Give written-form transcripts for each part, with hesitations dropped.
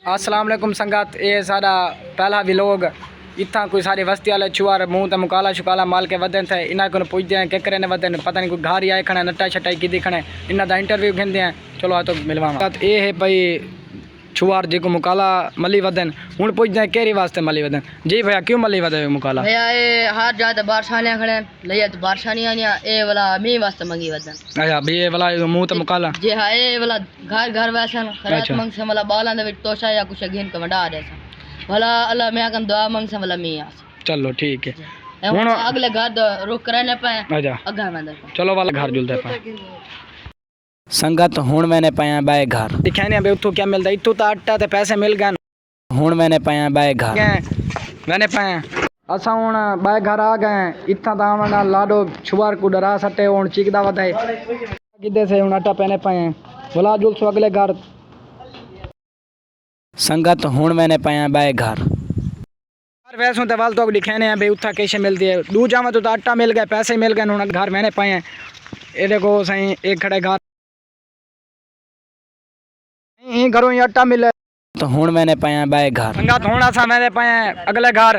अस्सलाम वालेकुम संगत, ये सारा पहला व्लॉग। इतना कोई सारी बस्ती वाले चुआर मुँह तो मुकाला शुकाला माल के वदन थे इन्हें को पुछते हैं क्या करें वदन पता नहीं कोई घर ही आए खड़े नट्टा छटाई की दिखने इन्हें का इंटरव्यू घेंदे हैं। चलो आ तो मिलवा ये है भाई छुआर जी को मुकाला मली वदन हूँ पुछते हैं केरी वास्ते मली वदन। जी भैया क्यों मली वदन मुकाला? भैया ये हर जात बारसानियां खड़े लिया तो बारसानियां ए वाला मी वास्ते मंगी वदन। अच्छा भी ये वाला मुँह तो मुकाला जी हाँ ये वाला घर घर वैसन खरात मंग से वाला बाला दे तोशा या कुछ घेन के वडा दे भला अल्लाह मैं कन दुआ मंग से वाला मी आस। चलो ठीक है हुन अगले घर रुक करने पे अच्छा अगा में चलो वाला घर जुलते पे संगत हूँ मैंने पाया बाय घर दिखाने बे उतो क्या मिलता इतो तो आटा ते पैसे मिल गए हूँ मैंने पाया बाय घर मैंने पाया असा हूँ बाय घर आ गए इतना तो लाडो छुआर को डरा सटे हूँ चीकदा वधाए किदे से हूँ आटा पहने पाए बोला जुल सो अगले घर संगत हूँ मैंने पाया बाय घर वैसों तो वाल तो दिखाने हैं भाई उत्था कैसे मिलती है दू जावा तो आटा मिल गए पैसे मिल गए हूँ घर मैंने पाए ये देखो सही एक खड़े घर घरों ही आटा मिले तो हूँ मैंने पाया बाय घर संगत हूँ सा मैंने पाया अगले घर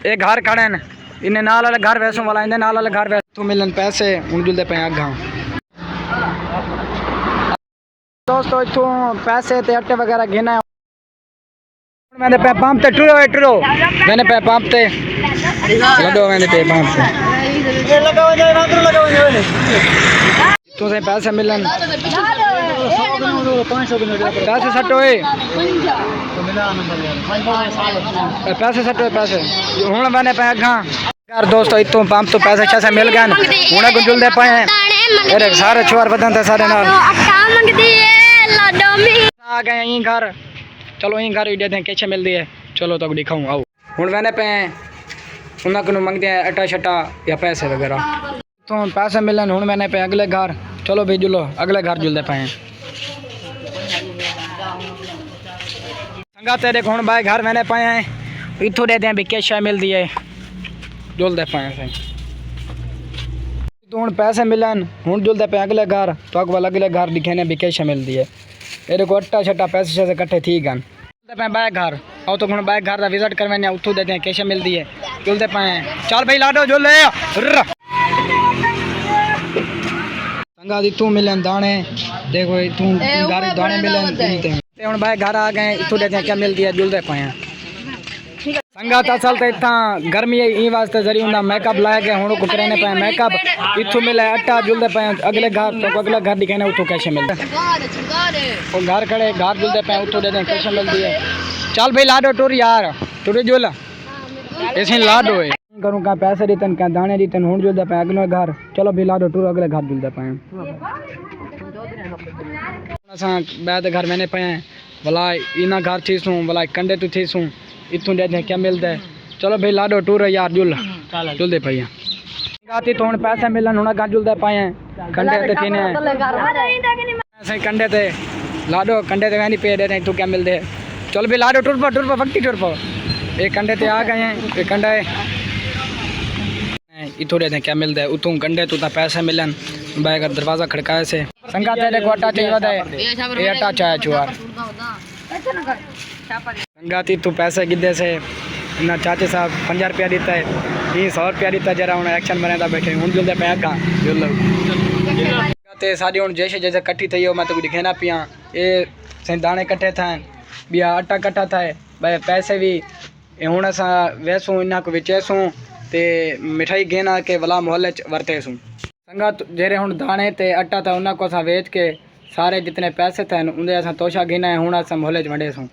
एक घर खड़े न इन्हें नाल वाले घर वैसों वाला इन्हें नाल वाले घर वैसों मिलन पैसे हूँ जुलते पे अगा दोस्तों इतों पैसे ते आटे वगैरह घेना मैंने पे पंप ते टुरो मैंने पे पंप ते लडो मैंने पे पंप ते तो से पैसे मिलन पैसे सटो पैसे सटो पैसे हूँ मैंने पे अगा यार दोस्तों इतों पंप तो पैसे अच्छा से मिल गए हूँ को जुलते पाए अरे सारे छुआर बदन थे सारे नाल आ गए यहीं घर। चलो यहीं घर दे दें कैसे मिलती है चलो तो दिखाऊँ आओ हूँ मैंने पे उन्हें को मंगते हैं अट्टा शट्टा या पैसे वगैरह तो पैसे मिलन हूँ मैंने पे अगले घर चलो भी जुलो अगले घर जुलते पाए संगा तेरे हूँ भाई घर मैंने पाए हैं इतों दे दें भी कैसे मिलती है जुलते पाए सही तो हूँ पैसे मिलन हूँ जुलते पे अगले घर तो अगले घर दिखाने भी कैसे मिलती है ये को अट्टा छट्टा पैसे शैसे कट्ठे थी गन पे बाय घर आओ तो हूँ बाय घर का विजिट करवाने उतों देते हैं कैसे मिलती है जुलते पाए चल भाई लाडो जुल संगा इतों मिलन दाने देखो इतों दाने मिलन हूँ बाय घर आ गए इतों देते हैं क्या मिलती है जुलते पाए संगा असल तो इतना गर्मी ई वास्ते जरी उन्हें मेकअप लाए गए हूँ को कराने पाए मेकअप इतों मिले अट्टा जुलते पाए अगले घर तो अगला घर दिखाने उतों कैसे मिलता है घर खड़े घर जुलते पाए उतों देते कैसे मिलती है चल भाई लाडो टूर यार टूर जुल ऐसे लाडो है करूँ क्या पैसे देते क्या दाने देते हूँ जुलते पाए अगले घर चलो भाई लाडो टूर अगले घर जुलते पाए बैद घर मैंने पाए भला इना घर थी सूँ भला कंडे तो थी सूँ इतों देते क्या मिलता है चलो भाई लाडो टूर यार जुलते भैया गाती तो पैसे मिलन हूँ घर जुलते पाए कंडे ते थी ने कंडे ते लाडो कंडे ते नहीं पे देते तू क्या मिलते चलो भाई लाडो टूर पा वक्ती टूर पा एक कंडे ते आ गए हैं एक कंडा है इतों देते क्या मिलता है उतों कंडे तो पैसे मिलन भाई का दरवाज़ा खड़काए से संगा तेरे को आटा चाहिए होता है ये आटा चाहे चुआर संगाती तू पैसे गिद्दे से ना चाचे साहब 50 रुपया देता है ये 100 रुपया देता जरा उन्हें एक्शन बने बैठे हूँ जुलते पे अगा जुल सारी हूँ जैसे जैसे कट्ठी थी मैं तो दिखेना पिया ये सही दाने कट्ठे थे बिया आटा कट्ठा था भाई पैसे भी हूँ असा वैसूँ इन्हों को विचेसूँ ते मिठाई घेना के वला मोहल्ले वरतेसूँ संगा जेरे हूँ दाने ते आटा था उन्होंने को असा वेच के सारे जितने पैसे थे उन्हें असा तोशा घेना है हूँ असा मोहल्ले वंडेसूँ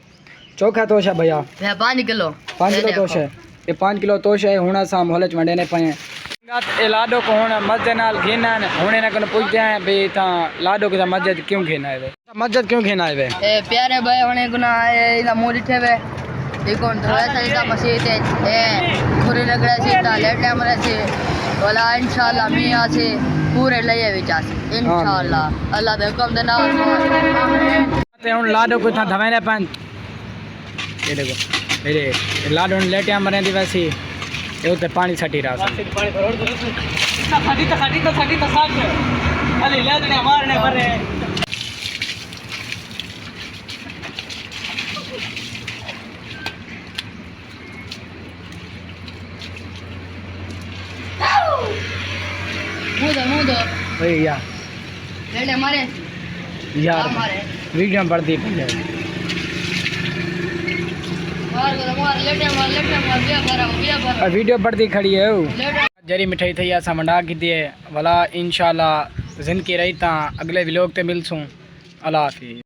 चोखा तोशा भैया 5 किलो तोशा ये 5 किलो तोशा है हूँ असा मोहल्ले वंडे ने पाए लाडो को हूँ मस्जिद नाल घेना हूँ इन्हें पूछते हैं भाई इतना लाडो के मस्जिद क्यों घेना है मस्जिद क्यों घेना है प्यारे भाई होने गुना इना मुंह दिखे वे देखो थोड़ा सा इसा मस्जिद है पूरे लगड़ा सीता लेट हमरे से वाला इंशाल्लाह मियां से पूरे लये विचार इंशाल्लाह अल्लाह दे हुक्म दे नाल ते हुन लाडो को था धवेने पन ये देखो मेरे लाडो लेटे हमरे दी वैसी ये उते पानी छटी रहा पानी भरोड़ दो इतना खाटी तो साथ अली ले दने मारने मरे मुंह दो वही यार लेटे मारे यार मारे वीडियो में पड़ती पहले मार लेटे मार बिया वीडियो पड़ती खड़ी है वो लेटे जरी मिठाई थी असां मंडा की दिए भला इंशाल्लाह जिंदगी रही ता अगले व्लॉग ते मिलसूं अल्लाह हाफिज़।